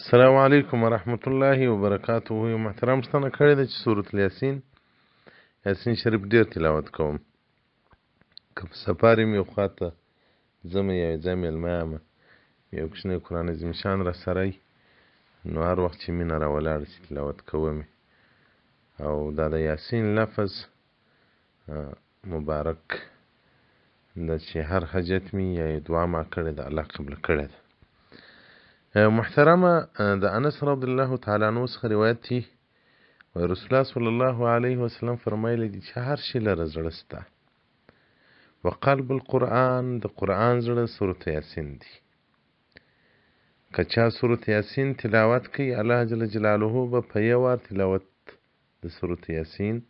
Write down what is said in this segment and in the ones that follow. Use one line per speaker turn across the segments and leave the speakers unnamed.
السلام علیکم ورحمت الله وبرکاته. یو محترم ستنه کړی ده چې سورة یاسین شریف ډیر تلاوت کوم. که په سفر یم یو خواته ځم یا یو ځای مېلمه یم یو کوچنی قرآن عظیم شان را سره وي، نو هر وخت چې مینه را ولاړه شي تلاوت کوم. او دا د یاسین لفظ مبارک ده چې هر حاجت می یا دعا ما کړې ده الله قبول کړې ده. محترمه، د انس رضی الله تعالی عنہ څخه روایت دی و رسول الله صلی الله علیه وسلم فرمایلی دي چې هر شي لره زړه سته. وقلب القرآن، د قرآن زړه سورة یاسین دی. که چا سورة یاسین تلاوت کوي الله جل جلاله به په یو وار تلاوت د سورة یاسین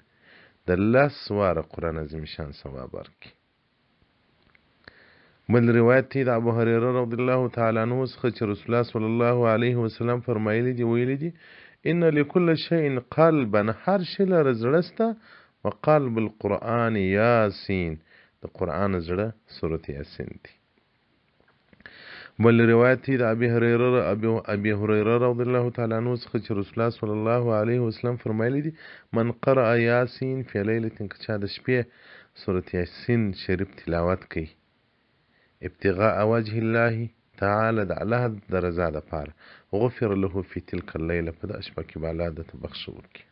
د 10 واره قرآن عظیم شان ثواب ورکړي. بل روایت دی د ابو هريره رضی الله تعالی عنہ څخه چې رسول الله صلی الله علیه وسلم فرمایلی دي ویلی دي ان لكل شيء قلبا، هر شي لره زړه سته. وقلب القرآن یاسین، د قرآن زړه سورة یاسین دی. بل روایت دی د ابي هريره رضی الله تعالی عنہ څخه چې رسول الله صلی الله علیه وسلم فرمایلی دي من قرأ یاسین فی لیلة، که چا د شپې سورة یاسین شریف تلاوت کوي ابتغاء وجه الله تعالی، د الله د رضا دپاره، غفر له فی تلک اللیله، په دغه شپه کې به الله درته بخښه وکړي.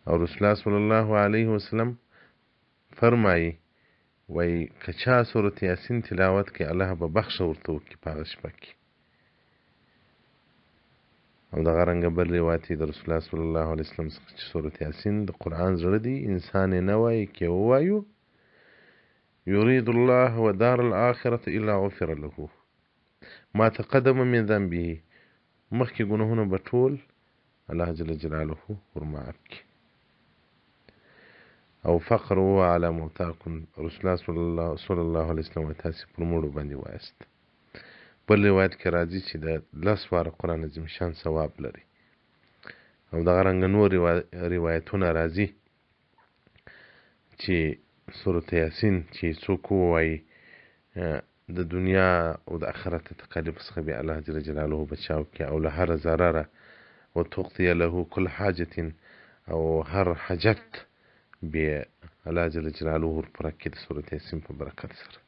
او رسول الله صلی الله علیه وسلم فرمایي وایي که چا سورة یاسین تلاوت کوي الله به بخښه ورته وکړي په هغه شپه کې. او دغه رنګه بل روایت د رسول الله صلی الله علیه وسلم څخه چې سورة یاسین د قرآن زړه دی، انسان یې نه وایي که ووایو يريد الله ودار الآخرة إلا غفر له ما تقدم من ذنبه، مخکې ګناهونه به ټول الله جل جلاله ورمعاف کړي. او فقر هو على موتاكم، رسول الله صلی الله علیه وسلم تاسې پر مړو باندې وایست. بل روایت کې راځي چې د 10 واره قرآن عظیم شان ثواب لري. او دغه رنګه نور روایتونه راځي چې سورة یاسین چې څوک ووایي د دنیا او د آخرت تکالیف څخه به الله جل جلاله بچاو کړي. او له هر ضرره وتغطي له كل حاجة، او هر حاجت به الله جل جلاله ورپوره کړي د سورة یاسین په برکت سره.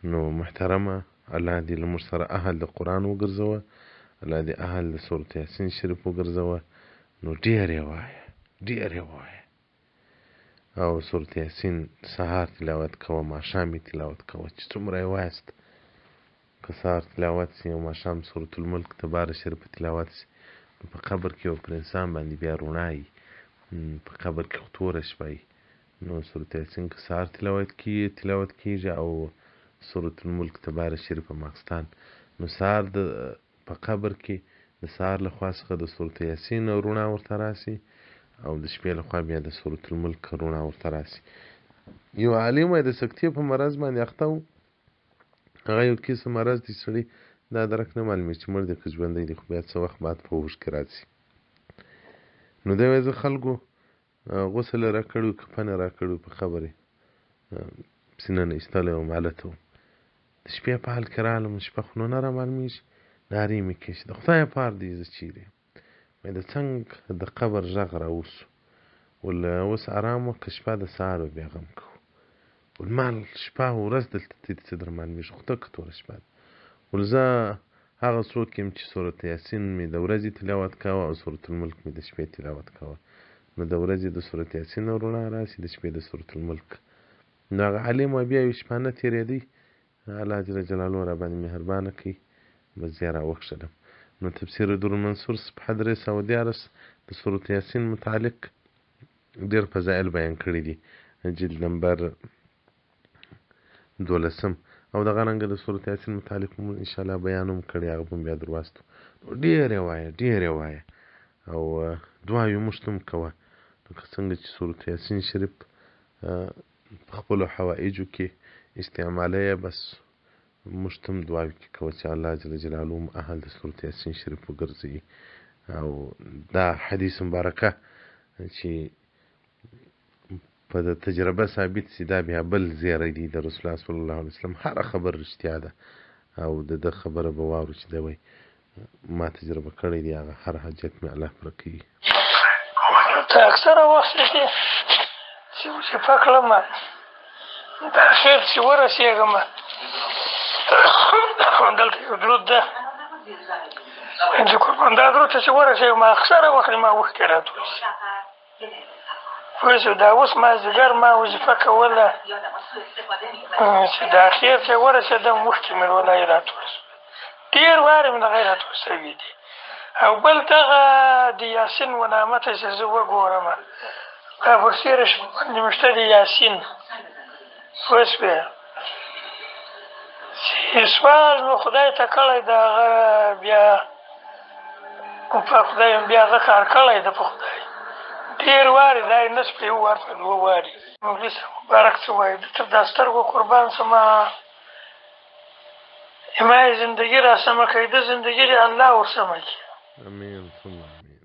نو محترمه، الله دې له موږ سره اهل د قرآن وګرځوه، الله دې اهل د سورة یاسین شریف وګرځوه. نو ډېر یې وایه او سورة یاسین سهار تلاوت کوه، ماښام یې تلاوت کوه چې څومره یې وایست. که سهار تلاوت سي او ماښام سورة الملک تباره شریف تلاوت سي، په قبر کې او پر انسان باندې بیا رڼا وي، په قبر کې خو توره شپه وي. نو سورة یاسین که سهار تلاوت کېږي او سورة الملک تباره شریف په ماخستان، نو سهار په قبر کې د سهار له خوا څخه د سورة یاسین رڼا ورته راسي، او د شپې لخوا بیا د سورة الملک رڼا ورته راسي. یو عالم وایي د سکتې په مرض باندې اخته و، هغه یو کیسه مرض دی، سړي دا درک نه معلومېږي چې مړ دی که ژوندی دی، خو بیا څه وخت بعد په هوښ کې راځي. نو دی وایي زه خلکو غسل یې راکړی و، کفن یې راکړی و، په قبر یې سینه نه ایستلی وم، هلته وم. د شپې په حال کې راغلم، شپه خو نو نه را معلومېږي، نارې مې کېږي د خدای پار دی زه چیرې یم. د څنګ د قبر غږ راوسو، ول اوس ارام وکړه شپه د سهار به بیا غم کوو. ول مال شپه او ورځ دلته ته څه در معلومېږي، خو ته که توره شپه ده. ول زه هغه څوک یم چې سورة یاسین مې د ورځې تلاوت کوه او سورة الملک مې د شپې تلاوت کوه. نو د ورځې د سورة یاسین رڼا راسي، د شپې د سورة الملک. نو هغه عالم وایي بیا یو شپانه تېرېدی، الله جل جلاله را باندې مهربانه کړي، بس بیا راوکښلم. نو تفسیر درالمنصور صفحه 314 د سورة یاسین متعلق ډېر فضایل بیان کړي دي، جلد نمبر 12. او دغه رنګه د سورة یاسین متعلق مو انشاءالله بیان هم کړی، هغه به بیا درواستو. ډېر یې وایه او دعاوې موږ ته هم کوه، لکه څنګه چې سورة یاسین شریف په خپلو حوایجو کې استعماله، بس موږ ته هم دعاوې کې کوه چې الله جل جلاله هم اهل د سورة یاسین شریف وګرځوي. او دا حدیث مبارکه چې په د تجربه ثابت سي، دا بیا بل زیری دی د رسول الله صلی الله علیه وسلم، هر خبر رښتیا ده. او د ده خبره به واورو چې دی وایي ما تجربه کړی دی هغه هر حاجت مې الله پوره کوي.
ته اکثره وخت کې چې وظیفه کړم د اخر چې ورسېږم دلته یو درود ده چې قربان دا درود ته چې ورسېږم اکثره وخت ما اوښکې راټول شي. پوه شو دا اوس مازدیګر ما وظیفه کوله چې د اخر چې ورسېدم اوښکې مې والله راټول شو. ډېر وارې مې دغه راټول شوي دي. او بل دغه د یاسین ونامه ته چې زه وګورم دا ورسېره باندې مې شته د یاسین پوه شوې چې سوال مې خدای ته کړی د هغه بیا په خدای بیا هغه کار کړی ده په خدای ډېر وارې دا یې نس په یو وار په دوه وارې مولوي صاحب مبارک څه وایي ده تر دا سترګو قربان شمه ما یې زندګي را سمه کړي ده زندګي دې الله ورسمه کړي.
امین ثم امین.